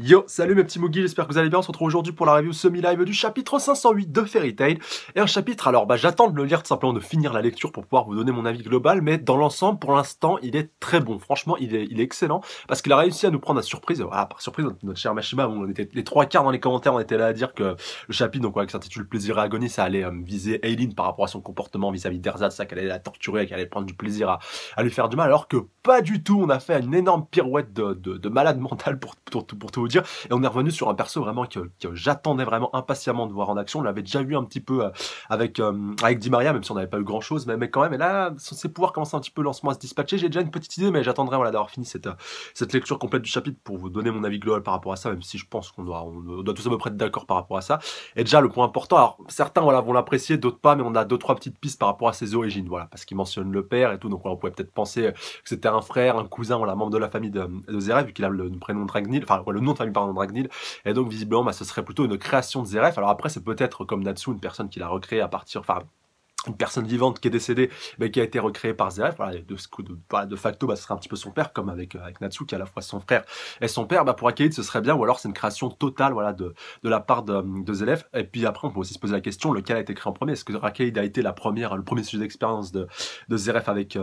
Yo, salut mes petits Moogies, j'espère que vous allez bien. On se retrouve aujourd'hui pour la review semi-live du chapitre 508 de Fairy Tail. Et un chapitre, alors j'attends de le lire tout simplement, de finir la lecture pour pouvoir vous donner mon avis global, mais dans l'ensemble, pour l'instant, il est très bon. Franchement, il est excellent, parce qu'il a réussi à nous prendre à surprise. Voilà, par surprise, notre cher Mashima, on était les trois quarts dans les commentaires, on était là à dire que le chapitre, donc qui s'intitule Plaisir et agonie, ça allait viser Aileen par rapport à son comportement vis-à-vis d'Erzad, ça qu'elle allait la torturer, qu'elle allait prendre du plaisir à lui faire du mal, alors que pas du tout, on a fait une énorme pirouette de malade mental pour tout vous dire, et on est revenu sur un perso vraiment que j'attendais vraiment impatiemment de voir en action. On l'avait déjà vu un petit peu avec Di Maria, même si on n'avait pas eu grand chose, mais quand même, et là, ses pouvoirs commencent un petit peu lentement à se dispatcher. J'ai déjà une petite idée, mais j'attendrai voilà, d'avoir fini cette lecture complète du chapitre pour vous donner mon avis global par rapport à ça, même si je pense qu'on doit tous à peu près être d'accord par rapport à ça. Et déjà, le point important, alors certains voilà, vont l'apprécier, d'autres pas, mais on a deux, trois petites pistes par rapport à ses origines, voilà, parce qu'il mentionne le père et tout, donc voilà, on pourrait peut-être penser que c'était un frère, un cousin, voilà, membre de la famille de Zeref, vu qu'il a le prénom de Dragnil, enfin, le nom de famille, pardon, Dragnil. Et donc visiblement ce serait plutôt une création de Zeref. Alors après c'est peut-être comme Natsu, une personne qui l'a recréé à partir, enfin une personne vivante qui est décédée, mais qui a été recréée par Zeref. Voilà, de facto, ce serait un petit peu son père, comme avec Natsu, qui est à la fois son frère et son père. Pour Arcade, ce serait bien, ou alors c'est une création totale, voilà, de la part de Zeref. Et puis après, on peut aussi se poser la question, lequel a été créé en premier? Est-ce que Arcade a été le premier sujet d'expérience de Zeref avec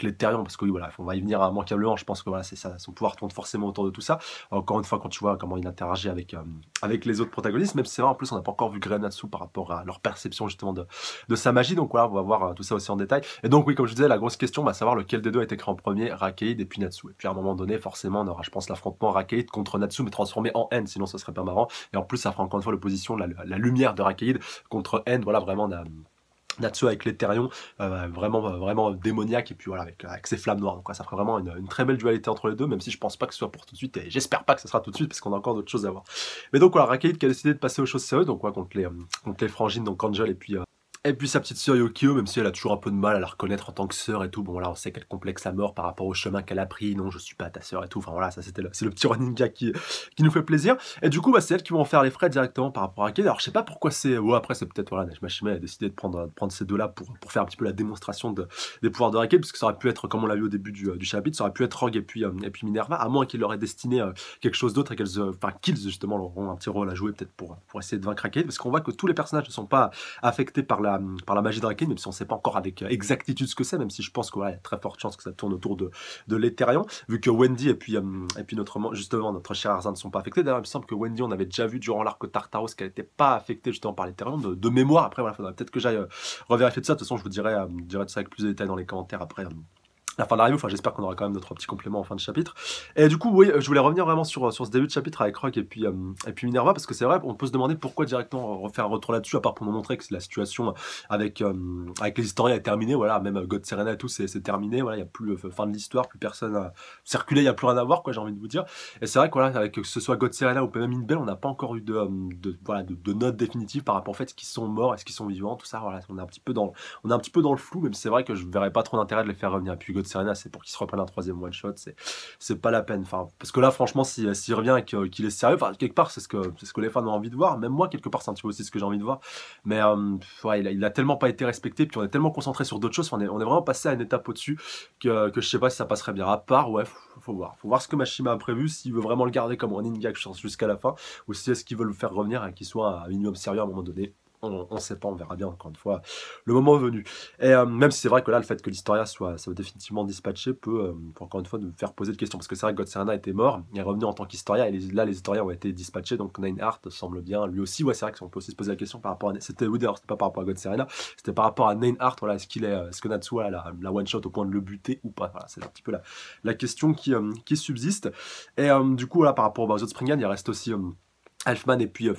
l'Etherion? Parce que oui, voilà, on va y venir immanquablement. Je pense que voilà, c'est ça, son pouvoir tourne forcément autour de tout ça. Encore une fois, quand tu vois comment il interagit avec les autres protagonistes, même si c'est vrai, en plus, on n'a pas encore vu Grey Natsu par rapport à leur perception justement de sa magie. Donc voilà, on va voir tout ça aussi en détail. Et donc oui, comme je disais, la grosse question, savoir lequel des deux a été créé en premier, Arcade et puis Natsu. Et puis à un moment donné, forcément, on aura, je pense, l'affrontement Arcade contre Natsu, mais transformé en N, sinon ça serait pas marrant. Et en plus, ça fera encore une fois l'opposition, la lumière de Arcade contre N, voilà, vraiment Natsu avec l'Etherion, vraiment démoniaque, et puis voilà, avec ses flammes noires. Donc, ça ferait vraiment une très belle dualité entre les deux, même si je pense pas que ce soit pour tout de suite, et j'espère pas que ce sera tout de suite, parce qu'on a encore d'autres choses à voir. Mais donc voilà, Arcade qui a décidé de passer aux choses sérieuses, donc contre les frangines, donc Angel et puis sa petite sœur Yokio, même si elle a toujours un peu de mal à la reconnaître en tant que sœur et tout, bon là on sait qu'elle complexe à mort par rapport au chemin qu'elle a pris, non je suis pas ta sœur et tout, enfin voilà, ça c'est le petit running gag qui nous fait plaisir. Et du coup c'est elle qui va en faire les frais directement par rapport à Arcade. Alors je sais pas pourquoi c'est, après c'est peut-être voilà, Mashima a décidé de prendre ces deux là pour faire un petit peu la démonstration des pouvoirs de Arcade, parce que ça aurait pu être, comme on l'a vu au début du chapitre, ça aurait pu être Rogue et puis Minerva, à moins qu'il leur ait destiné quelque chose d'autre et qu'ils justement auront un petit rôle à jouer peut-être pour essayer de vaincre Arcade, parce qu'on voit que tous les personnages ne sont pas affectés par la magie de Arcade, même si on ne sait pas encore avec exactitude ce que c'est, même si je pense qu'il y a très forte chance que ça tourne autour de l'Etherion, vu que Wendy et puis notre cher Arzan ne sont pas affectés. D'ailleurs, il me semble que Wendy, on avait déjà vu durant l'arc Tartaros qu'elle n'était pas affectée justement par l'Etherion, de mémoire. Après, voilà, faudrait peut-être que j'aille revérifier de ça. De toute façon, je vous dirai de ça avec plus de détails dans les commentaires après. La fin de la review, enfin j'espère qu'on aura quand même notre petit complément en fin de chapitre. Et du coup, oui, je voulais revenir vraiment sur ce début de chapitre avec Rogue et puis Minerva, parce que c'est vrai, on peut se demander pourquoi directement refaire un retour là-dessus, à part pour nous montrer que la situation avec les historiens est terminée, voilà, même God Serena et tout, c'est terminé, voilà, il n'y a plus fin de l'histoire, plus personne à circuler, il n'y a plus rien à voir, quoi, j'ai envie de vous dire. Et c'est vrai que voilà, avec que ce soit God Serena ou même Inbel, on n'a pas encore eu de notes définitives par rapport au fait qu'ils sont morts, est-ce qu'ils sont vivants, tout ça, voilà, on est un petit peu dans le flou, même si c'est vrai que je ne verrais pas trop d'intérêt de les faire revenir. Puis Serena, c'est pour qu'il se reprenne un troisième one shot, c'est pas la peine, enfin, parce que là franchement s'il revient et qu'il est sérieux, enfin quelque part c'est ce que les fans ont envie de voir, même moi quelque part c'est un petit peu aussi ce que j'ai envie de voir, mais ouais, il a tellement pas été respecté, puis on est tellement concentré sur d'autres choses, on est vraiment passé à une étape au-dessus que je sais pas si ça passerait bien, à part, ouais, faut voir ce que Mashima a prévu, s'il veut vraiment le garder comme running gag jusqu'à la fin, ou si est-ce qu'il veut le faire revenir et qu'il soit un minimum sérieux à un moment donné. On sait pas, on verra bien encore une fois le moment venu. Et même si c'est vrai que là le fait que l'Historia soit définitivement dispatché peut encore une fois nous faire poser de questions, parce que c'est vrai que God Serena était mort, il est revenu en tant qu'Historia, et là les Historiens ont été dispatchés, donc Nineheart semble bien lui aussi. Ouais, c'est vrai qu'on peut aussi se poser la question par rapport à, c'était pas par rapport à God Serena, c'était par rapport à Nineheart, voilà, est-ce que Natsu a la one shot au point de le buter ou pas, voilà, c'est un petit peu la question qui subsiste. Et du coup là par rapport aux autres Springan, il reste aussi Elfman et puis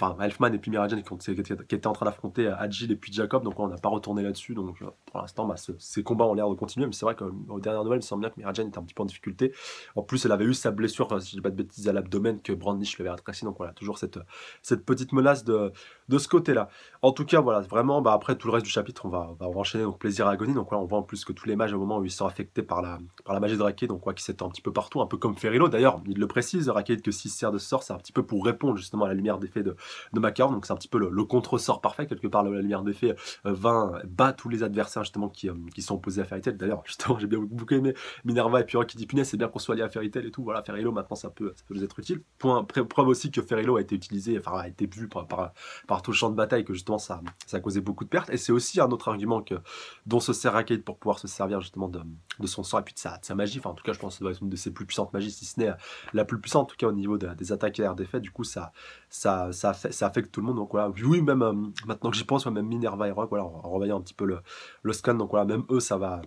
Miragen qui étaient en train d'affronter Agile et puis Jacob, donc on n'a pas retourné là-dessus, donc pour l'instant ces combats ont l'air de continuer, mais c'est vrai qu'aux dernières nouvelles il me semble bien que Miragen était un petit peu en difficulté. En plus elle avait eu sa blessure, si je dis pas de bêtises, à l'abdomen, que Brandnish l'avait rétréci, donc voilà, toujours cette petite menace de ce côté-là. En tout cas voilà, vraiment, après tout le reste du chapitre on va enchaîner, donc plaisir et agonie, donc voilà, on voit en plus que tous les mages au moment où ils sont affectés par la magie de Arcade, donc quoi, qui s'étend un petit peu partout, un peu comme Ferrilo d'ailleurs, il le précise Arcade, que s'il sert de sort c'est un petit peu pour répondre justement à la lumière d'effet de Macaron, donc c'est un petit peu le contre-sort parfait, quelque part la lumière d'effet bat tous les adversaires justement qui sont opposés à Fairy Tail. D'ailleurs, justement, j'ai bien beaucoup aimé Minerva et puis qui dit punaise, c'est bien qu'on soit lié à Fairy Tail et tout, voilà, Fairy Tail maintenant ça peut nous être utile. Preuve aussi que Fairy Tail a été utilisé, enfin a été vu par tout le champ de bataille, que justement ça a causé beaucoup de pertes, et c'est aussi un autre argument dont se sert Arcade pour pouvoir se servir justement de son sort et puis de sa magie. Enfin, en tout cas, je pense que ça doit être une de ses plus puissantes magies, si ce n'est la plus puissante, en tout cas au niveau des attaques et air d'effet. Du coup, ça affecte tout le monde. Donc voilà, oui, même maintenant que j'y pense, même Minerva et Rogue, voilà, en revoyant un petit peu le scan, donc voilà, même eux, ça va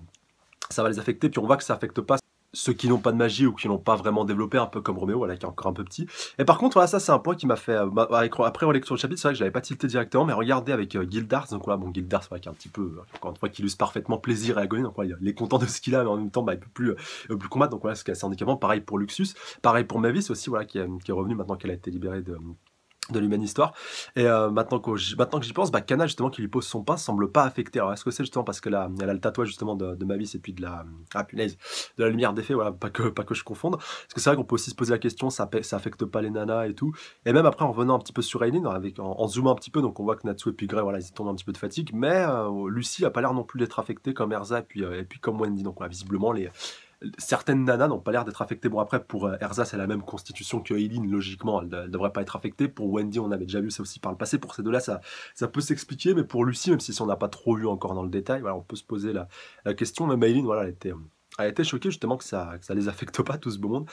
les affecter. Puis on voit que ça affecte pas ceux qui n'ont pas de magie ou qui n'ont pas vraiment développé, un peu comme Roméo, voilà, qui est encore un peu petit. Et par contre, voilà, ça c'est un point qui m'a fait, après relecture du chapitre, c'est vrai que je l'avais pas tilté directement, mais regardez avec Gildars, donc voilà, bon, Gildars, c'est vrai qu'il est un petit peu, encore une fois, qui illustre parfaitement plaisir et agonie, donc voilà, il est content de ce qu'il a, mais en même temps, il peut plus combattre, donc voilà, c'est assez handicapant. Pareil pour Luxus, pareil pour Mavis aussi, voilà, qui est revenu maintenant qu'elle a été libérée de l'Humaine Histoire. Et maintenant que j'y pense, Kana justement qui lui pose son pas semble pas affecté. Alors est-ce que c'est justement parce qu'elle a le tatouage justement de Mavis et puis de la punaise, de la lumière d'effet, voilà, pas que je confonde. Parce que c'est vrai qu'on peut aussi se poser la question, ça affecte pas les nanas et tout. Et même après en revenant un petit peu sur Aileen, en zoomant un petit peu, donc on voit que Natsu et puis Grey, voilà, ils tombent un petit peu de fatigue, mais Lucy a pas l'air non plus d'être affectée comme Erza et puis comme Wendy. Donc voilà, visiblement certaines nanas n'ont pas l'air d'être affectées. Bon, après, pour Erza, c'est la même constitution que Aileen, logiquement, elle ne devrait pas être affectée. Pour Wendy, on avait déjà vu ça aussi par le passé. Pour ces deux-là, ça peut s'expliquer, mais pour Lucy, même si on n'a pas trop vu encore dans le détail, voilà, on peut se poser la question. Même Aileen, voilà, elle était choquée justement que ça les affecte pas, tout ce beau monde.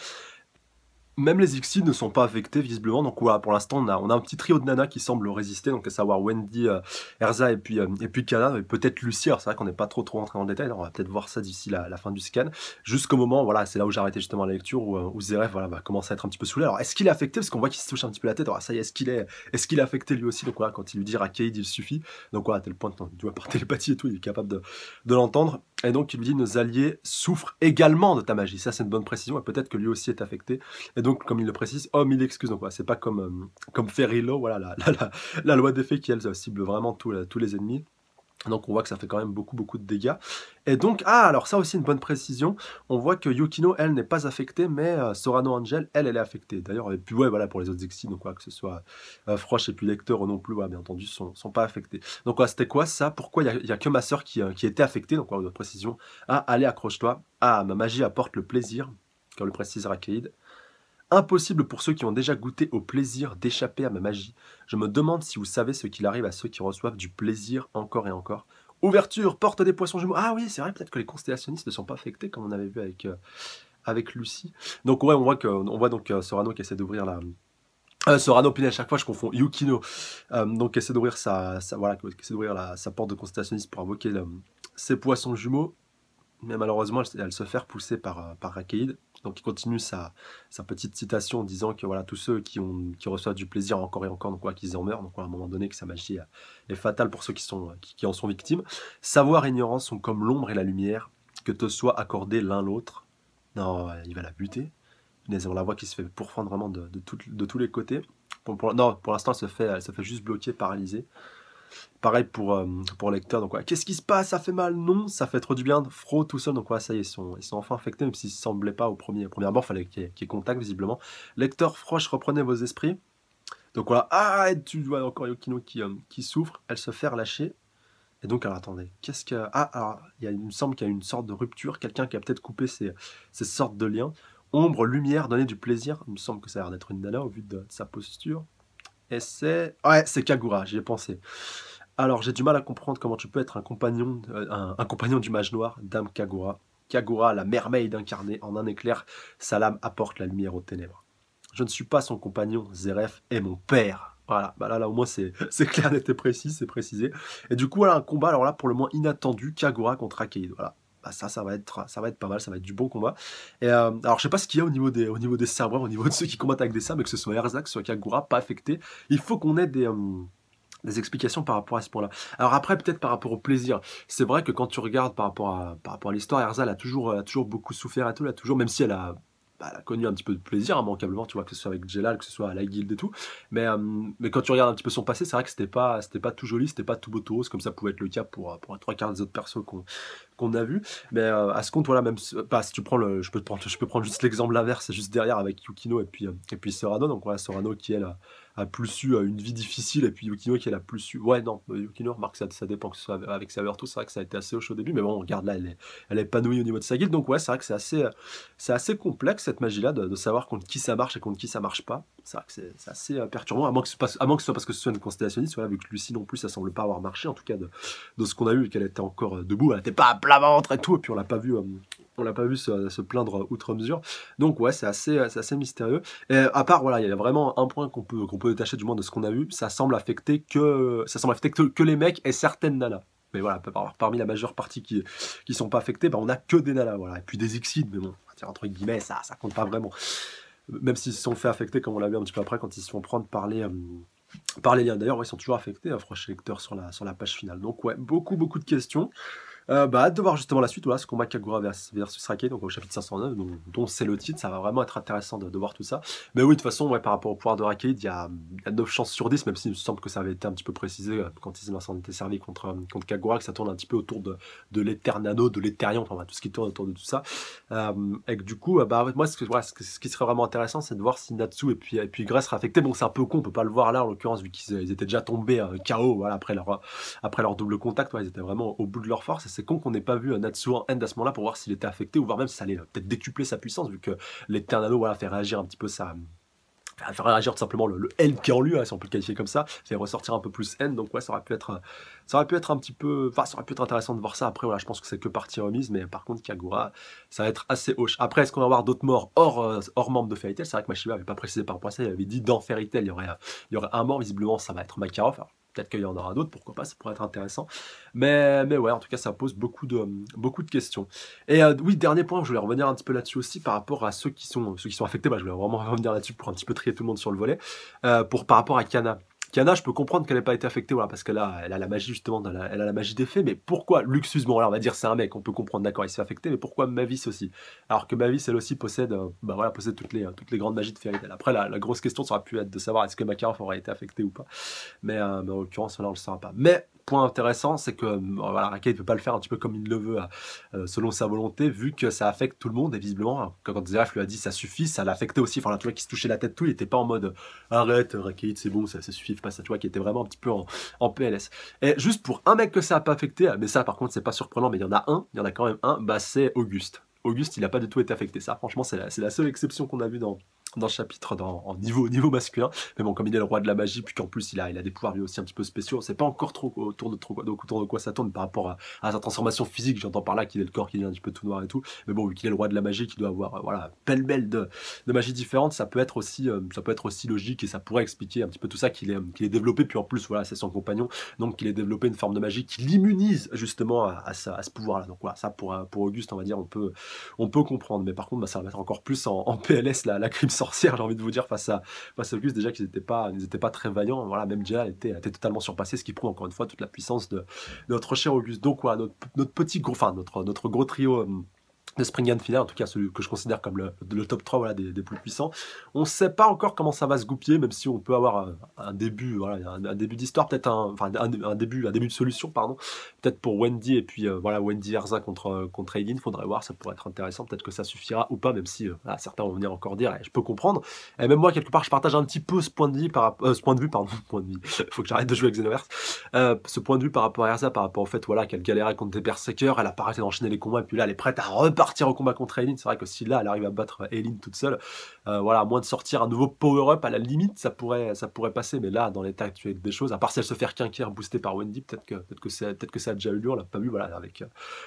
Même les Xyz ne sont pas affectés visiblement, donc voilà, pour l'instant on a un petit trio de nanas qui semblent résister, donc à savoir Wendy, Erza et puis Kana, et peut-être Lucy. Alors c'est vrai qu'on n'est pas trop rentré dans le détail, alors on va peut-être voir ça d'ici la fin du scan, jusqu'au moment, voilà, c'est là où j'ai arrêté justement la lecture, où Zeref, voilà, va commencer à être un petit peu saoulé. Alors est-ce qu'il est affecté, parce qu'on voit qu'il se touche un petit peu la tête, alors ça y est, est-ce qu'il est affecté lui aussi, donc voilà, quand il lui dit Arcade il suffit, donc voilà, à tel point, tu vois, par télépathie et tout, il est capable de l'entendre, et donc il lui dit nos alliés souffrent également de ta magie. Ça c'est une bonne précision, et peut-être que lui aussi est affecté. Et donc, comme il le précise, il excuse. Donc, voilà, c'est pas comme Fairy Law, voilà, la loi d'effet qui, elle, cible vraiment tous les ennemis. Donc, on voit que ça fait quand même beaucoup de dégâts. Et donc, alors ça aussi, une bonne précision. On voit que Yukino, elle, n'est pas affectée, mais Sorano Angel, elle est affectée. D'ailleurs, et puis, ouais, voilà, pour les autres Exis, donc, que ce soit Frosh et puis Lecteur non plus, voilà, bien entendu, sont pas affectés. Donc, voilà, c'était quoi ça? Pourquoi il y a que ma sœur qui était affectée? Donc, voilà, une autre précision. Allez, accroche-toi. Ma magie apporte le plaisir, comme le précise Arcade. Impossible pour ceux qui ont déjà goûté au plaisir d'échapper à ma magie. Je me demande si vous savez ce qu'il arrive à ceux qui reçoivent du plaisir encore et encore. Ouverture, porte des poissons jumeaux. Ah oui, c'est vrai, peut-être que les constellationnistes ne sont pas affectés, comme on avait vu avec Lucy. Donc ouais, on voit donc Sorano qui essaie d'ouvrir Sorano, puis à chaque fois je confonds, Yukino, donc qui essaie d'ouvrir sa porte de constellationniste pour invoquer ses poissons jumeaux. Mais malheureusement, elle se fait repousser par Arcade. Donc il continue sa petite citation en disant que voilà, tous ceux qui reçoivent du plaisir encore et encore, donc quoi, qu'ils en meurent, donc à un moment donné que sa magie est fatale pour ceux qui en sont victimes. Savoir et ignorance sont comme l'ombre et la lumière, que te soit accordé l'un l'autre. Non, il va la buter. On la voit qui se fait pourfendre vraiment de tous les côtés. Pour l'instant, elle se fait juste bloquer, paralyser. Pareil pour Lecteur, donc qu'est-ce qui se passe? Ça fait mal? Non, ça fait trop du bien. Fro tout seul, donc ça y est, ils sont enfin infectés, même s'ils ne semblaient pas au premier abord, il fallait qu'il y ait contact visiblement. Lecteur, Frosh, reprenez vos esprits. Donc voilà, et tu vois encore Yukino qui souffre, elle se fait relâcher. Et donc, alors attendez, qu'est-ce que... alors, il me semble qu'il y a une sorte de rupture, quelqu'un qui a peut-être coupé ces sortes de liens. Ombre, lumière, donner du plaisir. Il me semble que ça a l'air d'être une nana au vu de sa posture. Et c'est Kagura, j'y ai pensé. Alors, j'ai du mal à comprendre comment tu peux être un compagnon du mage noir, Dame Kagura. Kagura, la mermaid incarnée en un éclair, sa lame apporte la lumière aux ténèbres. Je ne suis pas son compagnon, Zeref est mon père. Voilà, là au moins c'est clair, net et précis, c'est précisé. Et du coup, voilà un combat, alors là pour le moins inattendu, Kagura contre Arcade. Voilà. Ça va être pas mal, ça va être du bon combat. Et alors je sais pas ce qu'il y a au niveau des cerberus, au niveau de ceux qui combattent avec des sabres, mais que ce soit Erzak, que ce soit Kagura, pas affecté. Il faut qu'on ait des explications par rapport à ce point-là. Alors après, peut-être par rapport au plaisir. C'est vrai que quand tu regardes par rapport à l'histoire, Erza, elle a toujours beaucoup souffert et tout, même si elle a connu un petit peu de plaisir, immanquablement, tu vois, que ce soit avec Jelal, que ce soit à la guilde et tout. Mais quand tu regardes un petit peu son passé, c'est vrai que c'était pas tout joli, c'était pas tout beau tout rose, comme ça pouvait être le cas pour 3/4 des autres persos qu'on a vu. Mais à ce compte, voilà, même bah, si tu prends je peux prendre juste l'exemple inverse, c'est juste derrière avec Yukino et puis Sorano. Donc voilà, Sorano qui elle a plus eu une vie difficile et puis Yukino qui elle a plus eu. Ouais, non, Yukino, remarque, ça dépend que ce soit avec Sabertooth, c'est vrai que ça a été assez hoche au début, mais bon, regarde là, elle est épanouie au niveau de sa guilde. Donc ouais, c'est vrai que c'est assez complexe cette magie-là de savoir contre qui ça marche et contre qui ça marche pas. C'est vrai que c'est assez perturbant, à moins que ce soit parce que ce soit une constellationniste, voilà, vu que Lucie non plus, ça semble pas avoir marché, en tout cas de ce qu'on a vu, qu'elle était encore debout, elle était pas à plat ventre et tout, et puis on l'a pas vu se plaindre outre mesure. Donc ouais, c'est assez mystérieux. Et à part, voilà, il y a vraiment un point qu'on peut détacher du moins de ce qu'on a vu, ça semble affecter que les mecs et certaines nanas. Mais voilà, parmi la majeure partie qui sont pas affectés, bah, on a que des nanas, voilà. Et puis des Ixides, mais bon, entre guillemets, ça compte pas vraiment. Même s'ils se sont fait affecter, comme on l'a vu un petit peu après, quand ils se font prendre par les liens. D'ailleurs, ouais, ils sont toujours affectés, Frosh et Lecteur sur la page finale. Donc ouais, beaucoup de questions. Bah, hâte de voir justement la suite, voilà, ce combat Kagura versus Raikkonen, donc au chapitre 509, dont c'est le titre, ça va vraiment être intéressant de voir tout ça. Mais oui, de toute façon, ouais, par rapport au pouvoir de Raikkonen, il y a 9 chances sur 10, même s'il me semble que ça avait été un petit peu précisé quand ils s'en étaient servis contre Kagura, que ça tourne un petit peu autour de l'Eternano, de l'Eterion, enfin tout ce qui tourne autour de tout ça. Et que du coup, bah, moi, ce qui serait vraiment intéressant, c'est de voir si Natsu et puis Grey sera affecté. Bon, c'est un peu con, on peut pas le voir là, en l'occurrence, vu qu'ils étaient déjà tombés KO, voilà, après leur double contact, ouais, ils étaient vraiment au bout de leur force. Et c'est con qu'on n'ait pas vu Natsu en end à ce moment-là pour voir s'il était affecté, ou voir même si ça allait peut-être décupler sa puissance, vu que l'Eternano, voilà, fait réagir un petit peu faire réagir tout simplement le N qui est en lui, si on peut le qualifier comme ça, fait ressortir un peu plus N. Donc ouais, ça aurait pu être un petit peu, enfin, ça aurait pu être intéressant de voir ça. Après, voilà, je pense que c'est que partie remise, mais par contre, Kagura, ça va être assez hoche. Après, est-ce qu'on va avoir d'autres morts hors membre de Fairy Tail? C'est vrai que Mashiba avait pas précisé par rapport à ça, il avait dit dans Fairy Tail, il y aurait un mort, visiblement, ça va être Makarov. Alors, peut-être qu'il y en aura d'autres, pourquoi pas, ça pourrait être intéressant. Mais ouais, en tout cas, ça pose beaucoup de questions. Et oui, dernier point, je voulais revenir un petit peu là-dessus aussi par rapport à ceux qui sont affectés. Bah, je voulais vraiment revenir là-dessus pour un petit peu trier tout le monde sur le volet. Par rapport à Kana. Kana, je peux comprendre qu'elle n'ait pas été affectée, voilà, parce qu'elle elle a la magie justement, elle a la magie des fées, mais pourquoi Luxus, bon là on va dire c'est un mec, on peut comprendre, d'accord, il s'est affecté, mais pourquoi Mavis aussi? Alors que Mavis, elle aussi possède, bah voilà, possède toutes les grandes magies de Fairy Tail. Après, la grosse question, ça aurait pu être de savoir est-ce que Makarov aurait été affecté ou pas, mais en l'occurrence, là on le saura pas. Mais point intéressant, c'est que voilà, Rakai ne peut pas le faire un petit peu comme il le veut, selon sa volonté, vu que ça affecte tout le monde, et visiblement, quand Zeref lui a dit ça suffit, ça l'a affecté aussi. Enfin, là, tu vois, qu'il se touchait la tête, tout, il était pas en mode arrête, Rakai, c'est bon, ça suffit, pas ça, tu vois, qui était vraiment un petit peu en PLS. Et juste pour un mec que ça a pas affecté, mais ça, par contre, c'est pas surprenant, mais il y en a quand même un, bah, c'est Auguste. Auguste, il a pas du tout été affecté. Ça, franchement, c'est la seule exception qu'on a vue dans le chapitre en niveau masculin. Mais bon, comme il est le roi de la magie, puis qu'en plus il a des pouvoirs lui aussi un petit peu spéciaux, on sait pas encore trop autour de quoi ça tourne par rapport à sa transformation physique. J'entends par là qu'il est le corps qui est un petit peu tout noir et tout. Mais bon, vu qu'il est le roi de la magie, qu'il doit avoir voilà, pêle-mêle de magie différentes, ça peut être aussi logique et ça pourrait expliquer un petit peu tout ça qu'il est développé. Puis en plus, voilà, c'est son compagnon, donc qu'il ait développé une forme de magie qui l'immunise justement à ce pouvoir-là. Donc voilà, ça pour Auguste, on va dire, on peut comprendre. Mais par contre, bah, ça va mettre encore plus en PLS la crime sorcière, j'ai envie de vous dire, face à Auguste, déjà qu'ils n'étaient pas très vaillants. Voilà, même Jia était totalement surpassé, ce qui prouve encore une fois toute la puissance de notre cher Auguste. Donc voilà, notre petit gros, enfin notre gros trio de Springan final, en tout cas celui que je considère comme le top 3, voilà, des plus puissants. On ne sait pas encore comment ça va se goupiller, même si on peut avoir un début, voilà, un début d'histoire, peut-être un début de solution, pardon, peut-être pour Wendy, et puis voilà, Wendy Erza contre Aileen, faudrait voir, ça pourrait être intéressant, peut-être que ça suffira ou pas, même si voilà, certains vont venir encore dire, et je peux comprendre. Et même moi, quelque part, je partage un petit peu ce point de vue, faut que j'arrête de jouer avec Xenoverse, ce point de vue par rapport à Erza, par rapport au fait, voilà, qu'elle galérait contre des berserkers, elle a pas arrêté d'enchaîner les combats, et puis là, elle est prête à repartir au combat contre Aileen. C'est vrai que si là elle arrive à battre Aileen toute seule, voilà, à moins de sortir un nouveau power-up, à la limite ça pourrait passer, mais là dans l'état actuel des choses, à part si elle se fait requinquer boostée par Wendy, peut-être que ça a déjà eu lieu, on l'a pas vu, voilà, avec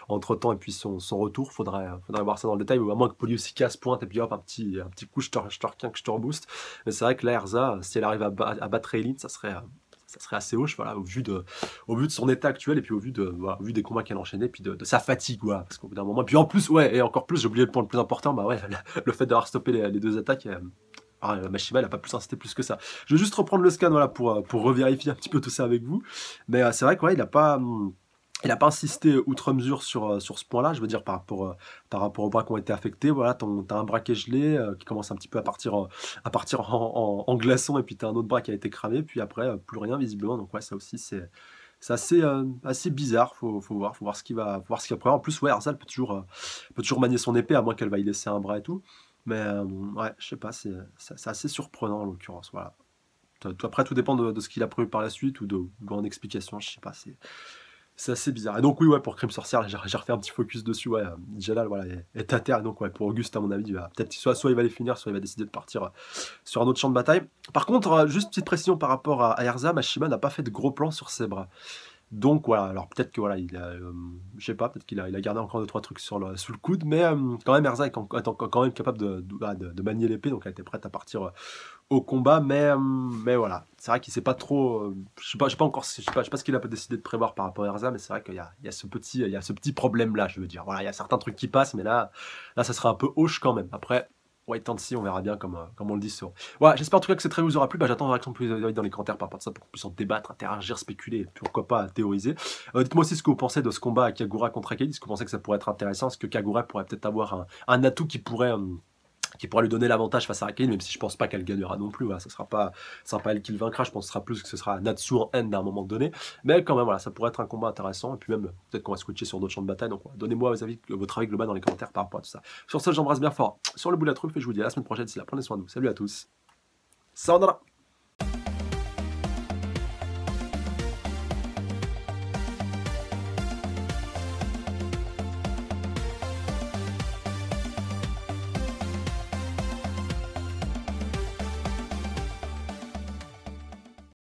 entre temps et puis son retour, faudrait voir ça dans le détail, ou à moins que Poliusica se pointe et puis hop, un petit coup, je te requinque, je te rebooste. Mais c'est vrai que là, Erza, si elle arrive à battre Aileen, ça serait assez hoche, voilà, au vu de son état actuel, et puis au vu des combats qu'elle enchaînait, puis de sa fatigue, voilà, parce qu'au bout d'un moment, puis en plus, ouais, et encore plus, j'ai oublié le point le plus important, bah ouais, le fait d'avoir stoppé les deux attaques, Mashiba, elle a pas pu insister plus que ça. Je vais juste reprendre le scan, voilà, pour revérifier un petit peu tout ça avec vous, mais c'est vrai que ouais, il a pas insisté outre mesure sur ce point-là, je veux dire, par rapport aux bras qui ont été affectés. Voilà, t'as un bras qui est gelé, qui commence un petit peu à partir en glaçon, et puis t'as un autre bras qui a été cramé, puis après, plus rien visiblement. Donc ouais, ça aussi, c'est assez bizarre, faut voir ce qui va prévoir. En plus, ouais, Erza, elle peut toujours manier son épée, à moins qu'elle va y laisser un bras et tout. Mais ouais, je sais pas, c'est assez surprenant en l'occurrence, voilà. Après, tout dépend de ce qu'il a prévu par la suite ou en explication, je sais pas, c'est assez bizarre. Et donc oui, ouais, pour Crime Sorcière, j'ai refait un petit focus dessus, ouais, Jalal, voilà, est à terre, et donc ouais, pour Auguste, à mon avis, il va peut-être soit il va les finir, soit il va décider de partir sur un autre champ de bataille. Par contre, juste petite précision par rapport à Erza, Mashima n'a pas fait de gros plans sur ses bras. Donc voilà, alors peut-être que voilà, je sais pas, peut-être il a gardé encore deux trois trucs sous le coude, mais quand même Erza est quand même capable de manier l'épée, donc elle était prête à partir au combat, mais voilà, c'est vrai qu'il sait pas trop, je sais pas encore, je sais pas ce qu'il a décidé de prévoir par rapport à Erza, mais c'est vrai il y a ce petit problème là, je veux dire, voilà, il y a certains trucs qui passent, mais là ça sera un peu hoche quand même. Après. Wait and see, on verra bien comme on le dit sur. Voilà, j'espère en tout cas que cette review vous aura plu. Bah, j'attends la réaction plus dans les commentaires par rapport à ça pour qu'on puisse en débattre, interagir, spéculer, et pourquoi pas théoriser. Dites-moi aussi ce que vous pensez de ce combat à Kagura contre Akali. Est-ce que vous pensez que ça pourrait être intéressant? Est-ce que Kagura pourrait peut-être avoir un atout qui pourrait lui donner l'avantage face à Akali, même si je pense pas qu'elle gagnera non plus. Voilà, ce sera pas elle qui le vaincra. Je pense que ce sera plus que ce sera Natsu en end à un moment donné. Mais quand même, voilà, ça pourrait être un combat intéressant. Et puis même, peut-être qu'on va switcher sur d'autres champs de bataille. Donc, donnez-moi votre avis global dans les commentaires par rapport à tout ça. Sur ce, j'embrasse bien fort sur le bout de la truffe et je vous dis à la semaine prochaine. D'ici là, prenez soin de vous. Salut à tous. Sayonara.